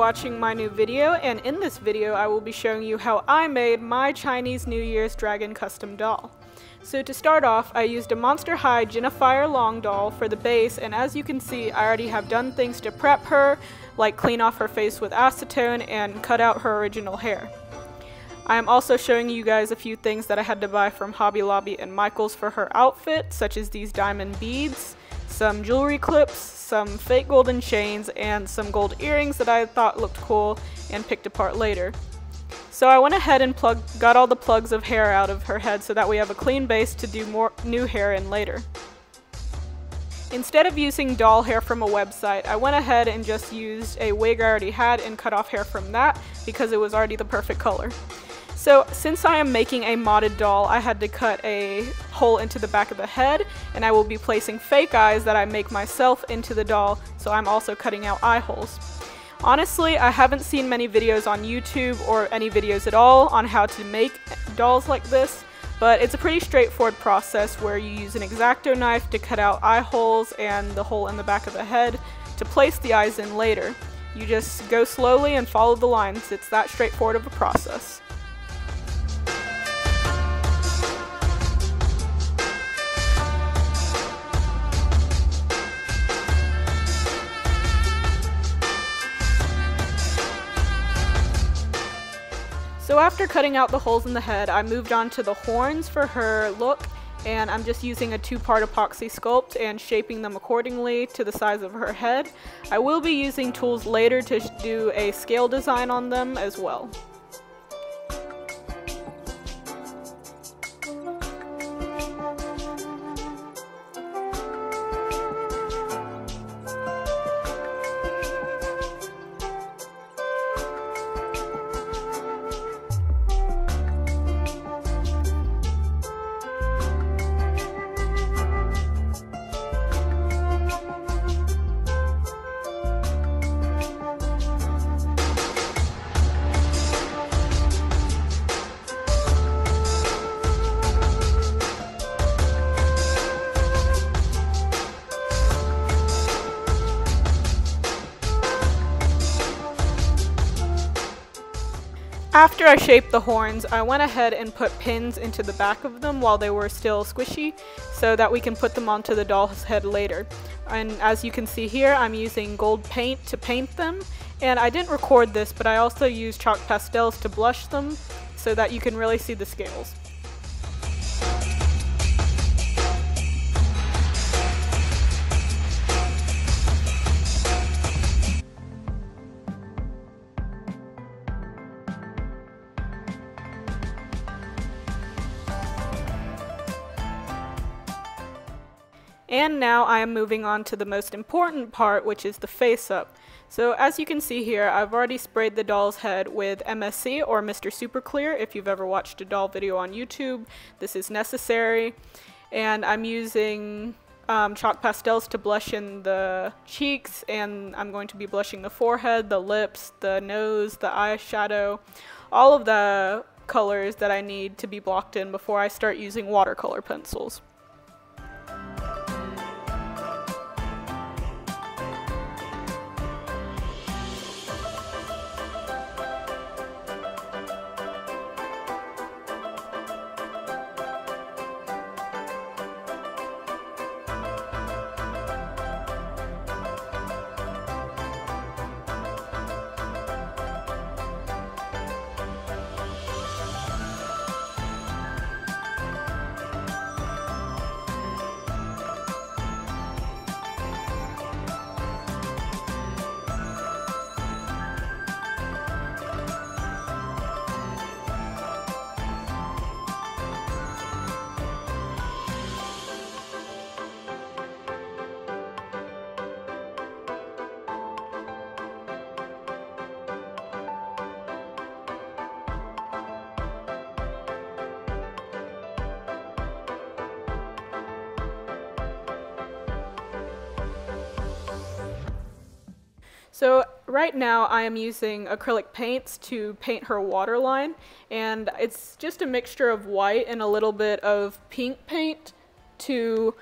watching my new video, and in this video I will be showing you how I made my Chinese New Year's dragon custom doll. So to start off, I used a Monster High Jennifer Long doll for the base, and as you can see I already have done things to prep her, like clean off her face with acetone and cut out her original hair. I am also showing you guys a few things that I had to buy from Hobby Lobby and Michaels for her outfit, such as these diamond beads, some jewelry clips, some fake golden chains, and some gold earrings that I thought looked cool and picked apart later. So I went ahead and got all the plugs of hair out of her head so that we have a clean base to do more new hair in later. Instead of using doll hair from a website, I went ahead and just used a wig I already had and cut off hair from that because it was already the perfect color. So since I am making a modded doll, I had to cut a hole into the back of the head, and I will be placing fake eyes that I make myself into the doll, so I'm also cutting out eye holes. Honestly, I haven't seen many videos on YouTube or any videos at all on how to make dolls like this, but it's a pretty straightforward process where you use an X-Acto knife to cut out eye holes and the hole in the back of the head to place the eyes in later. You just go slowly and follow the lines. It's that straightforward of a process. So after cutting out the holes in the head, I moved on to the horns for her look, and I'm just using a 2-part epoxy sculpt and shaping them accordingly to the size of her head. I will be using tools later to do a scale design on them as well. After I shaped the horns, I went ahead and put pins into the back of them while they were still squishy so that we can put them onto the doll's head later. And as you can see here, I'm using gold paint to paint them, and I didn't record this, but I also used chalk pastels to blush them so that you can really see the scales. And now I am moving on to the most important part, which is the face up. So as you can see here, I've already sprayed the doll's head with MSC or Mr. Super Clear. If you've ever watched a doll video on YouTube, this is necessary. And I'm using chalk pastels to blush in the cheeks, and I'm going to be blushing the forehead, the lips, the nose, the eyeshadow, all of the colors that I need to be blocked in before I start using watercolor pencils. So right now I am using acrylic paints to paint her waterline, and it's just a mixture of white and a little bit of pink paint to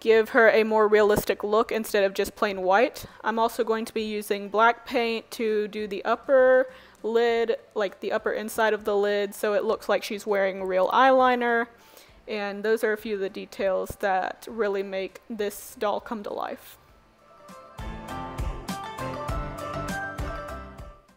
give her a more realistic look instead of just plain white. I'm also going to be using black paint to do the upper lid, like the upper inside of the lid, so it looks like she's wearing real eyeliner. And those are a few of the details that really make this doll come to life.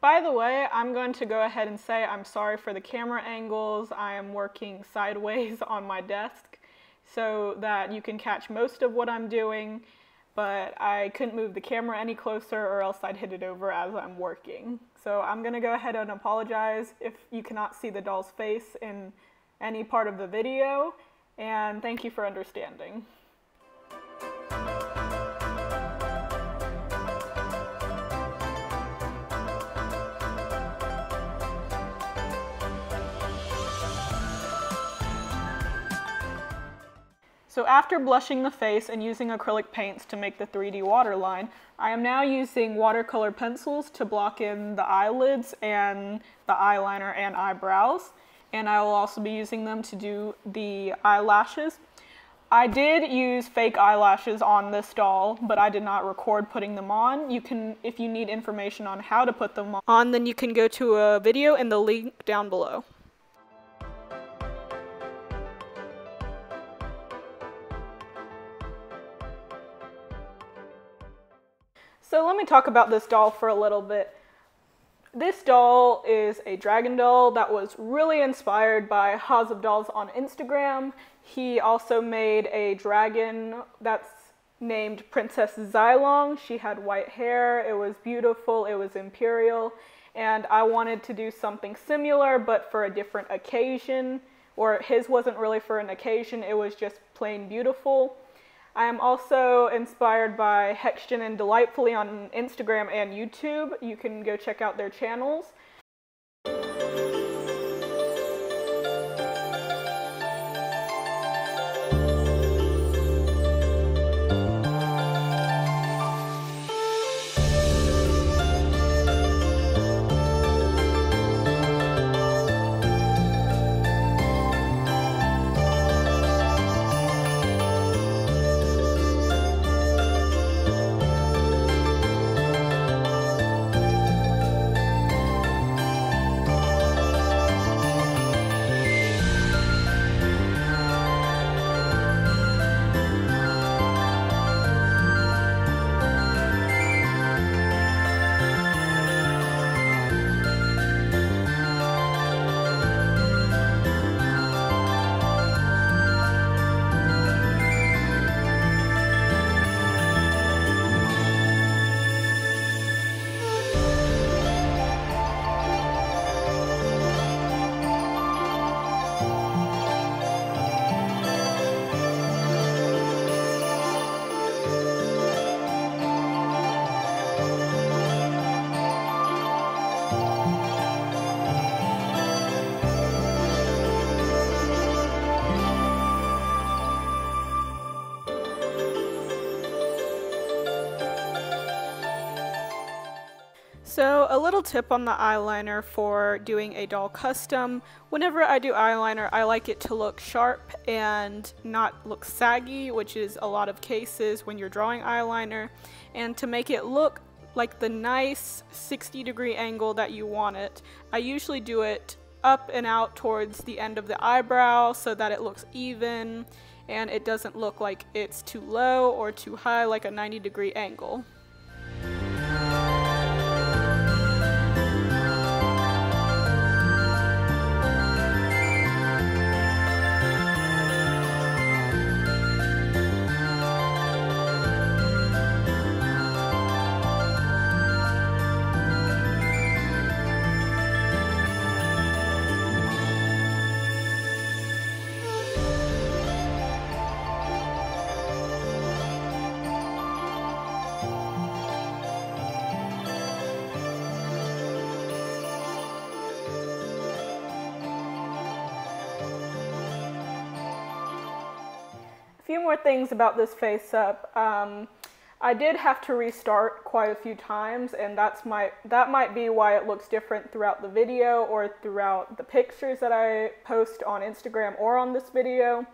By the way, I'm going to go ahead and say I'm sorry for the camera angles. I am working sideways on my desk so that you can catch most of what I'm doing, but I couldn't move the camera any closer or else I'd hit it over as I'm working. So I'm going to go ahead and apologize if you cannot see the doll's face in any part of the video, and thank you for understanding. So after blushing the face and using acrylic paints to make the 3D waterline, I am now using watercolor pencils to block in the eyelids and the eyeliner and eyebrows. And I will also be using them to do the eyelashes. I did use fake eyelashes on this doll, but I did not record putting them on. You can, if you need information on how to put them on, then you can go to a video in the link down below. So let me talk about this doll for a little bit. This doll is a dragon doll that was really inspired by Haas of Dolls on Instagram. He also made a dragon that's named Princess Xylong. She had white hair, it was beautiful, it was imperial, and I wanted to do something similar but for a different occasion, or his wasn't really for an occasion, it was just plain beautiful. I am also inspired by Hexgen and Delightfully on Instagram and YouTube. You can go check out their channels. So a little tip on the eyeliner for doing a doll custom. Whenever I do eyeliner, I like it to look sharp and not look saggy, which is a lot of cases when you're drawing eyeliner. And to make it look like the nice 60-degree angle that you want it, I usually do it up and out towards the end of the eyebrow so that it looks even and it doesn't look like it's too low or too high, like a 90-degree angle. A few more things about this face up. I did have to restart quite a few times, and that might be why it looks different throughout the video or throughout the pictures that I post on Instagram or on this video.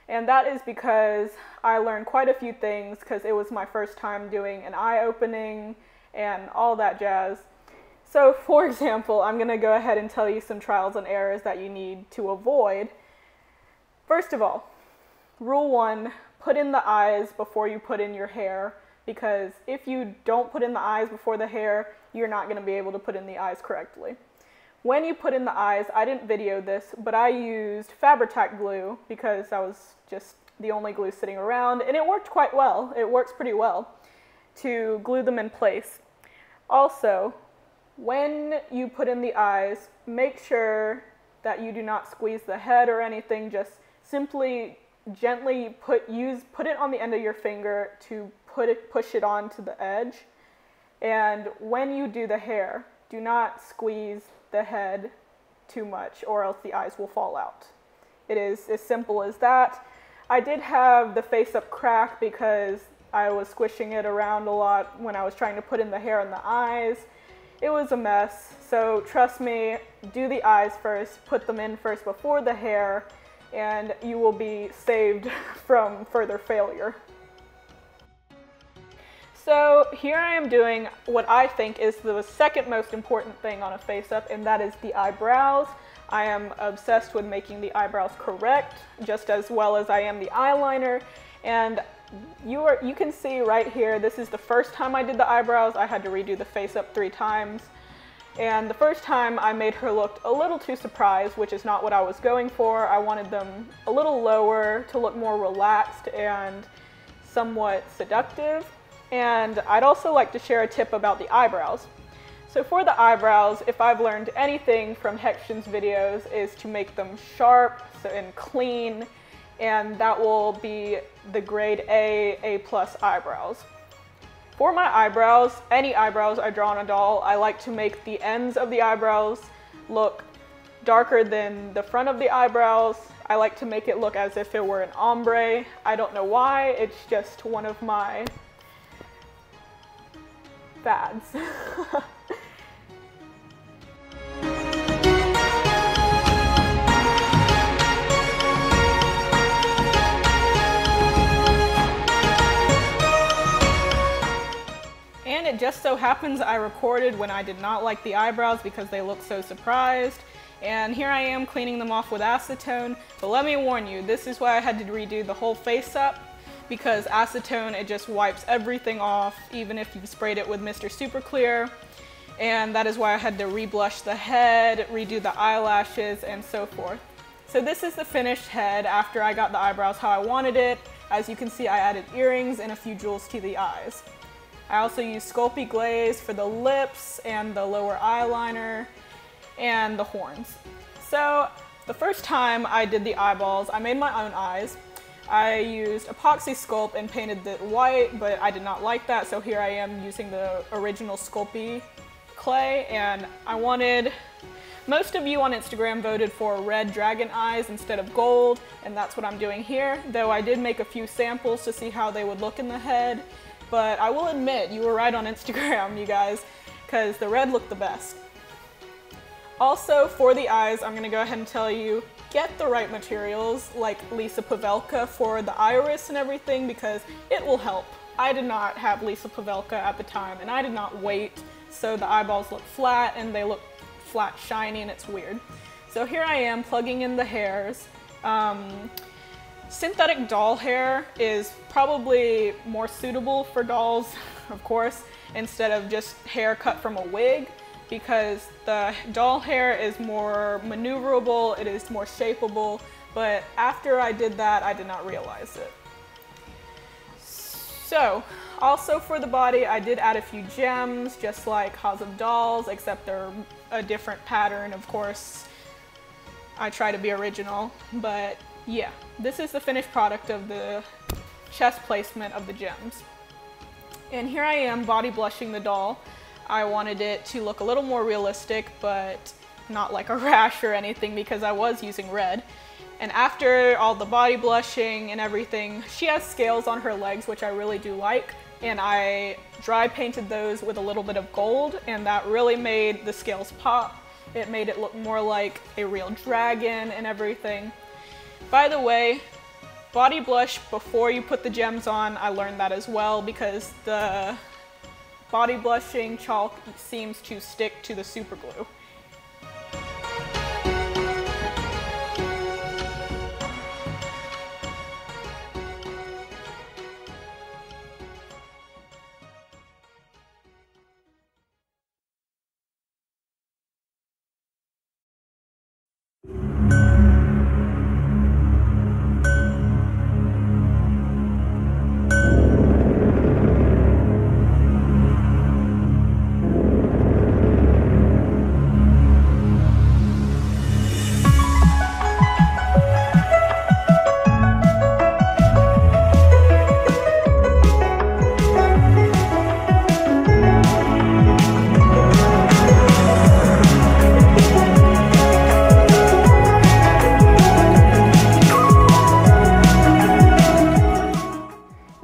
And that is because I learned quite a few things because it was my first time doing an eye opening and all that jazz. So for example, I'm going to go ahead and tell you some trials and errors that you need to avoid. First of all, rule 1, put in the eyes before you put in your hair, because if you don't put in the eyes before the hair, you're not going to be able to put in the eyes correctly. When you put in the eyes, I didn't video this, but I used Fabri-Tac glue because that was just the only glue sitting around, and it worked quite well. It works pretty well to glue them in place. Also, when you put in the eyes, make sure that you do not squeeze the head or anything. Just simply gently put it on the end of your finger to push it onto the edge. And when you do the hair, do not squeeze the head too much or else the eyes will fall out. It is as simple as that. I did have the face up crack because I was squishing it around a lot when I was trying to put in the hair and the eyes. It was a mess, so trust me, do the eyes first, put them in first before the hair, and you will be saved from further failure. So here I am doing what I think is the second most important thing on a face-up, and that is the eyebrows. I am obsessed with making the eyebrows correct, just as well as I am the eyeliner. And you can see right here, this is the first time I did the eyebrows. I had to redo the face-up 3 times. And the first time I made her look a little too surprised, which is not what I was going for. I wanted them a little lower to look more relaxed and somewhat seductive. And I'd also like to share a tip about the eyebrows. So for the eyebrows, if I've learned anything from Hection's videos, is to make them sharp and clean, and that will be the grade A+ eyebrows. For my eyebrows, any eyebrows I draw on a doll, I like to make the ends of the eyebrows look darker than the front of the eyebrows. I like to make it look as if it were an ombre. I don't know why, it's just one of my fads. And it just so happens I recorded when I did not like the eyebrows because they looked so surprised. And here I am cleaning them off with acetone. But let me warn you, this is why I had to redo the whole face up, because acetone, it just wipes everything off, even if you've sprayed it with Mr. Super Clear. And that is why I had to reblush the head, redo the eyelashes, and so forth. So this is the finished head after I got the eyebrows how I wanted it. As you can see, I added earrings and a few jewels to the eyes. I also used Sculpey glaze for the lips and the lower eyeliner and the horns. So the first time I did the eyeballs, I made my own eyes. I used epoxy sculpt and painted it white, but I did not like that, so here I am using the original Sculpey clay. And most of you on Instagram voted for red dragon eyes instead of gold, and that's what I'm doing here, though I did make a few samples to see how they would look in the head. But I will admit, you were right on Instagram, you guys, because the red looked the best. Also, for the eyes, I'm going to go ahead and tell you, get the right materials, like Lisa Pavelka for the iris and everything, because it will help. I did not have Lisa Pavelka at the time, and I did not wait, so the eyeballs look flat, and they look flat shiny, and it's weird. So here I am plugging in the hairs. Synthetic doll hair is probably more suitable for dolls, of course, instead of just hair cut from a wig, because the doll hair is more maneuverable, it is more shapeable, but after I did that, I did not realize it. So, also for the body, I did add a few gems, just like Haus of Dolls, except they're a different pattern, of course. I try to be original, but yeah, this is the finished product of the chest placement of the gems. And here I am body blushing the doll. I wanted it to look a little more realistic, but not like a rash or anything, because I was using red. And after all the body blushing and everything, she has scales on her legs, which I really do like. And I dry painted those with a little bit of gold, and that really made the scales pop. It made it look more like a real dragon and everything. By the way, Body blush before you put the gems on. I learned that as well because the body blushing chalk seems to stick to the super glue.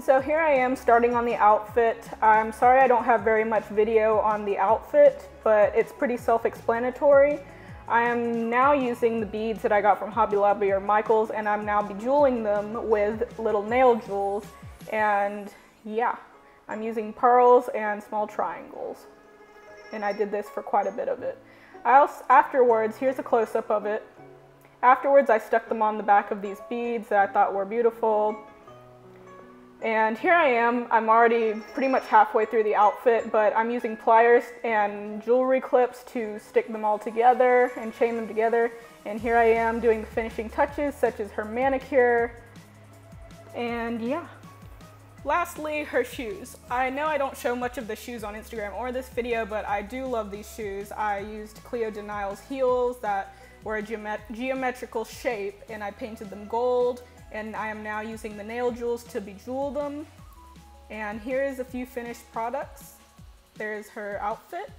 So here I am starting on the outfit. I'm sorry I don't have very much video on the outfit, but it's pretty self-explanatory. I am now using the beads that I got from Hobby Lobby or Michaels, and I'm now bejeweling them with little nail jewels. And yeah, I'm using pearls and small triangles. And I did this for quite a bit of it. Afterwards, here's a close-up of it. Afterwards, I stuck them on the back of these beads that I thought were beautiful. And here I am, I'm already pretty much halfway through the outfit, but I'm using pliers and jewelry clips to stick them all together and chain them together. And here I am doing the finishing touches, such as her manicure, and yeah. Lastly, her shoes. I know I don't show much of the shoes on Instagram or this video, but I do love these shoes. I used Cleo Denial's heels that were a geometrical shape, and I painted them gold. And I am now using the nail jewels to bejewel them. And here is a few finished products. There's her outfit.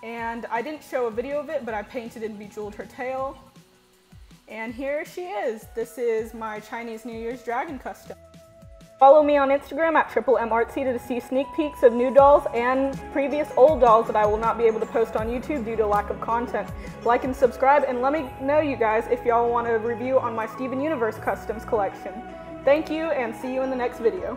And I didn't show a video of it, but I painted and bejeweled her tail. And here she is. This is my Chinese New Year's Dragon custom. Follow me on Instagram at @MMArtsy to see sneak peeks of new dolls and previous old dolls that I will not be able to post on YouTube due to lack of content. Like and subscribe, and let me know, you guys, if y'all want a review on my Steven Universe Customs collection. Thank you, and see you in the next video.